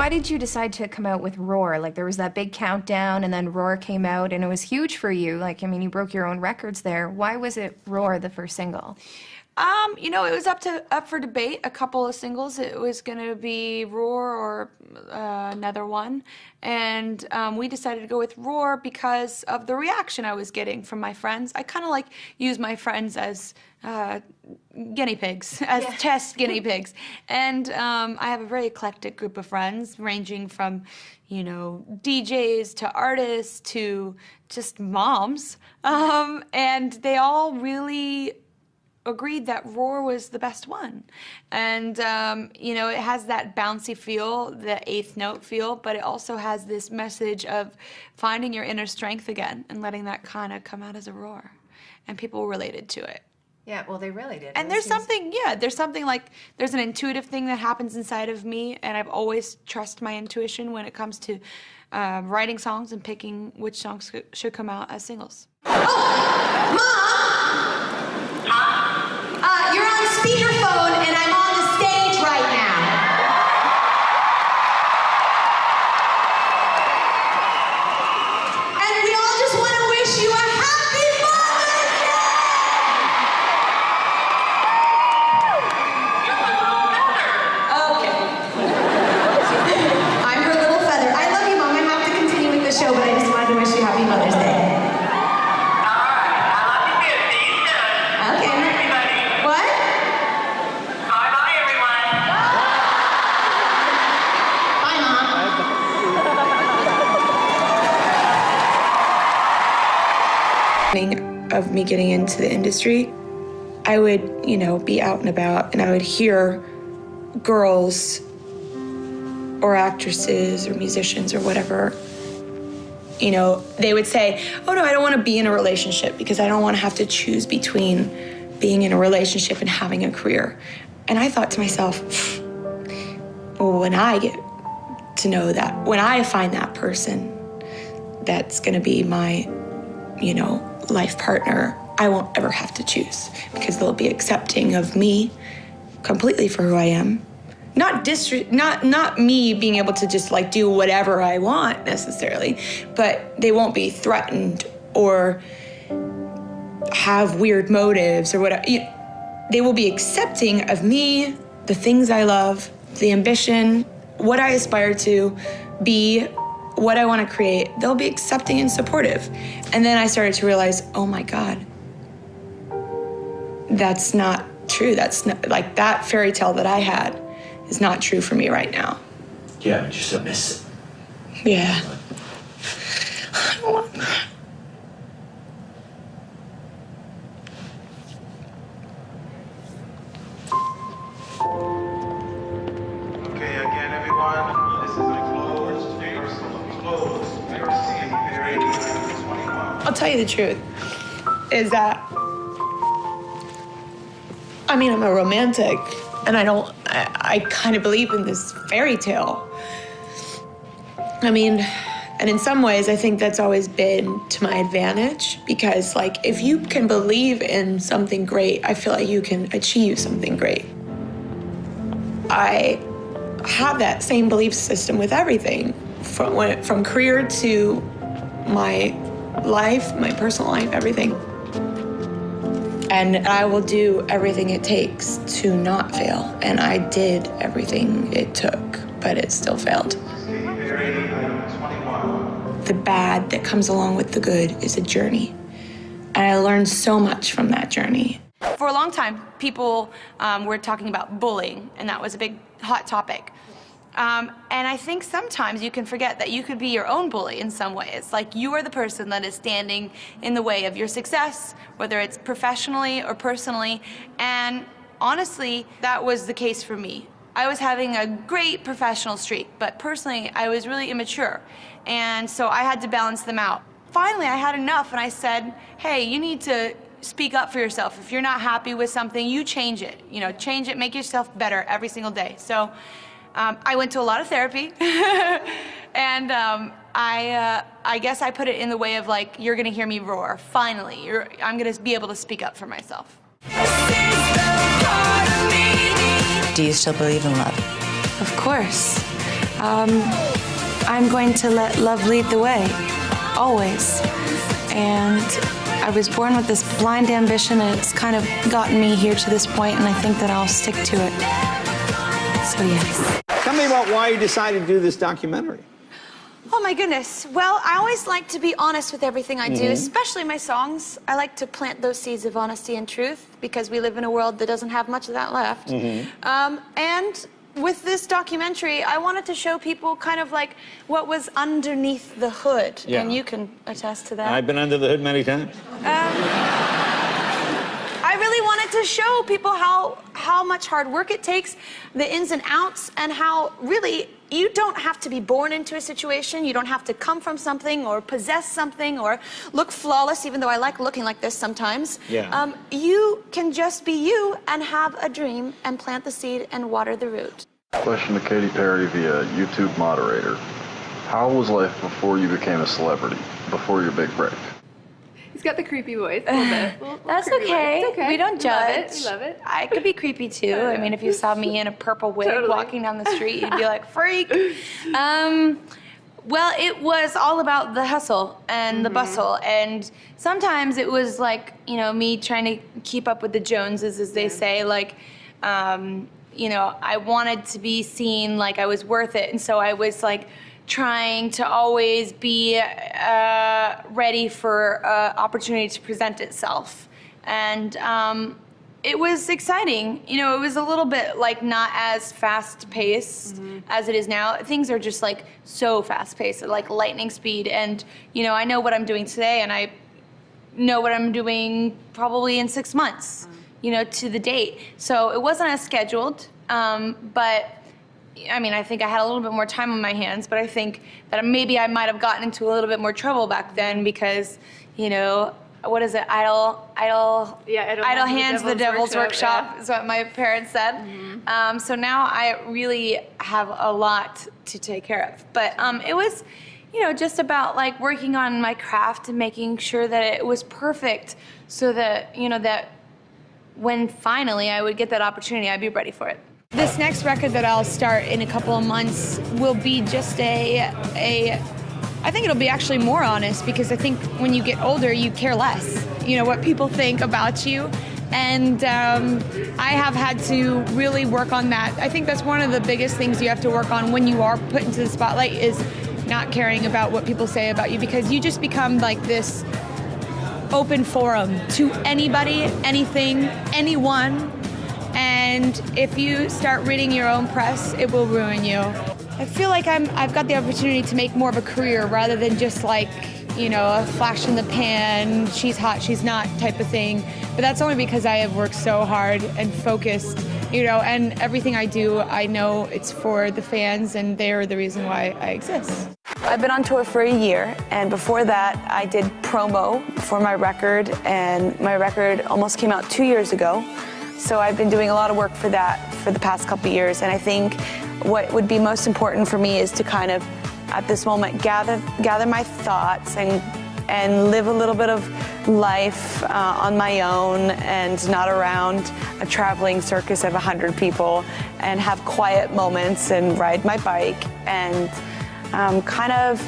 Why did you decide to come out with Roar? Like, there was that big countdown, and then Roar came out, and it was huge for you. Like, I mean, you broke your own records there. Why was it Roar, the first single? You know, it was up for debate, a couple of singles. It was going to be Roar or another one. And we decided to go with Roar because of the reaction I was getting from my friends. I kind of like use my friends as guinea pigs, as test guinea pigs. And I have a very eclectic group of friends, ranging from, you know, DJs to artists to just moms. And they all really agreed that Roar was the best one. And, you know, it has that bouncy feel, the eighth note feel, but it also has this message of finding your inner strength again and letting that kind of come out as a roar. And people related to it. Yeah, well, they really did. And there's something, there's something like, there's an intuitive thing that happens inside of me, and I've always trusted my intuition when it comes to writing songs and picking which songs should come out as singles. Oh, Mom! You're on speakerphone, and I'm on the stage right now. And we all just want to wish you a happy Mother's Day! Okay. I'm her little feather. I love you, Mom. I have to continue with the show, but I just wanted to wish you happy Mother's Day. Of me getting into the industry, I would, you know, be out and about, and I would hear girls or actresses or musicians or whatever, you know, they would say, oh no, I don't want to be in a relationship because I don't want to have to choose between being in a relationship and having a career. And I thought to myself, well, when I get to know that, when I find that person that's going to be my, you know, life partner, I won't ever have to choose because they'll be accepting of me completely for who I am. Not me being able to just like do whatever I want necessarily, but they won't be threatened or have weird motives or whatever. They will be accepting of me, the things I love, the ambition, what I aspire to be, what I want to create. They'll be accepting and supportive. And then I started to realize, oh my God, that's not true. That's not, like, that fairy tale that I had is not true for me right now. Yeah, but you're submissive. Yeah. I don't want that. Okay, again, everyone, this is I'll tell you the truth, is that, I mean, I'm a romantic, and I kind of believe in this fairy tale. I mean, and in some ways, I think that's always been to my advantage, because like, if you can believe in something great, I feel like you can achieve something great. I have that same belief system with everything, from career to my life, my personal life, everything. And I will do everything it takes to not fail. And I did everything it took, but it still failed. The bad that comes along with the good is a journey. And I learned so much from that journey. For a long time, people were talking about bullying, and that was a big hot topic. And I think sometimes you can forget that you could be your own bully in some ways. Like, you are the person that is standing in the way of your success, whether it's professionally or personally. And honestly, that was the case for me. I was having a great professional streak, but personally, I was really immature. And so I had to balance them out. Finally, I had enough, and I said, hey, you need to speak up for yourself. If you're not happy with something, you change it. You know, change it, make yourself better every single day. So I went to a lot of therapy, and I guess I put it in the way of like, you're gonna hear me roar, finally. I'm gonna be able to speak up for myself. Do you still believe in love? Of course. I'm going to let love lead the way, always. And I was born with this blind ambition, and it's kind of gotten me here to this point, and I think that I'll stick to it. So yes. Tell me about why you decided to do this documentary. Oh my goodness. Well, I always like to be honest with everything I do, especially my songs. I like to plant those seeds of honesty and truth because we live in a world that doesn't have much of that left. And with this documentary, I wanted to show people kind of like what was underneath the hood. Yeah. And you can attest to that. I've been under the hood many times. I really wanted to show people how much hard work it takes, the ins and outs, and how really you don't have to be born into a situation. You don't have to come from something or possess something or look flawless, even though I like looking like this sometimes. Yeah. You can just be you and have a dream and plant the seed and water the root. Question to Katy Perry via YouTube moderator. How was life before you became a celebrity, before your big break? He's got the creepy voice a little bit. That's creepy okay. voice. It's okay. We don't judge. We love it. I could be creepy too. I mean, if you saw me in a purple wig walking down the street, you'd be like, freak. Well, it was all about the hustle and the bustle. And sometimes it was like, you know, me trying to keep up with the Joneses, as they say. Like, you know, I wanted to be seen like I was worth it. And so I was like, trying to always be ready for opportunity to present itself. And it was exciting. You know, it was a little bit like not as fast paced as it is now. Things are just like so fast paced, like lightning speed. And, you know, I know what I'm doing today, and I know what I'm doing probably in 6 months, you know, to the date. So it wasn't as scheduled, but I mean, I think I had a little bit more time on my hands, but I think that maybe I might have gotten into a little bit more trouble back then because, you know, what is it? Idle hands, the devil's workshop is what my parents said. So now I really have a lot to take care of. But it was, you know, just about like working on my craft and making sure that it was perfect so that, you know, that when finally I would get that opportunity, I'd be ready for it. This next record that I'll start in a couple of months will be just I think it'll be actually more honest, because I think when you get older, you care less, you know, what people think about you. And I have had to really work on that. I think that's one of the biggest things you have to work on when you are put into the spotlight, is not caring about what people say about you, because you just become like this open forum to anybody, anything, anyone. And if you start reading your own press, it will ruin you. I feel like I've got the opportunity to make more of a career rather than just like, you know, a flash in the pan, she's hot, she's not type of thing. But that's only because I have worked so hard and focused, you know, and everything I do, I know it's for the fans, and they're the reason why I exist. I've been on tour for a year, and before that I did promo for my record, and my record almost came out 2 years ago. So I've been doing a lot of work for that for the past couple of years, and I think what would be most important for me is to kind of, at this moment, gather my thoughts and live a little bit of life on my own, and not around a traveling circus of 100 people, and have quiet moments and ride my bike and kind of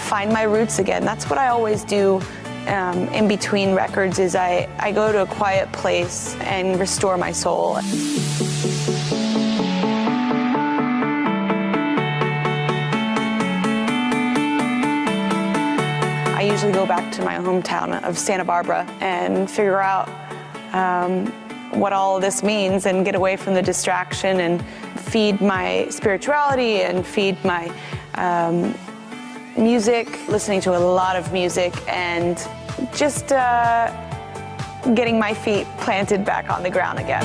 find my roots again. That's what I always do. In between records, is I go to a quiet place and restore my soul. I usually go back to my hometown of Santa Barbara and figure out what all of this means, and get away from the distraction and feed my spirituality and feed my music, listening to a lot of music, and just getting my feet planted back on the ground again.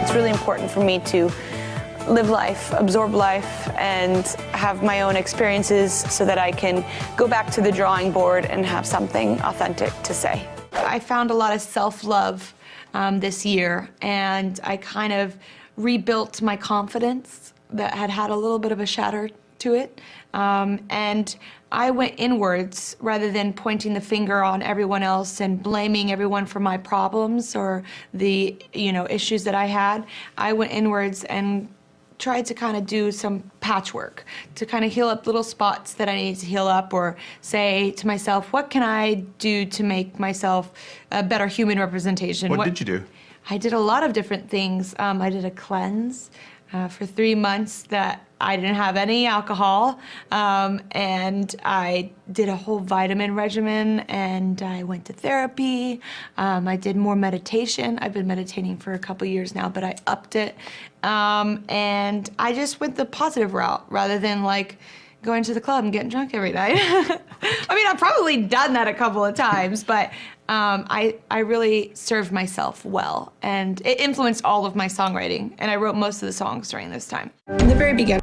It's really important for me to live life, absorb life, and have my own experiences so that I can go back to the drawing board and have something authentic to say. I found a lot of self-love this year, and I kind of rebuilt my confidence that had had a little bit of a shatter to it. And I went inwards rather than pointing the finger on everyone else and blaming everyone for my problems or the, issues that I had. I went inwards and tried to kind of do some patchwork to kind of heal up little spots that I needed to heal up, or say to myself, what can I do to make myself a better human representation? What did you do? I did a lot of different things. I did a cleanse for 3 months that I didn't have any alcohol, and I did a whole vitamin regimen, and I went to therapy. I did more meditation. I've been meditating for a couple years now, but I upped it. And I just went the positive route rather than like going to the club and getting drunk every night. I mean, I've probably done that a couple of times, but I really served myself well, and it influenced all of my songwriting, and I wrote most of the songs during this time. In the very beginning,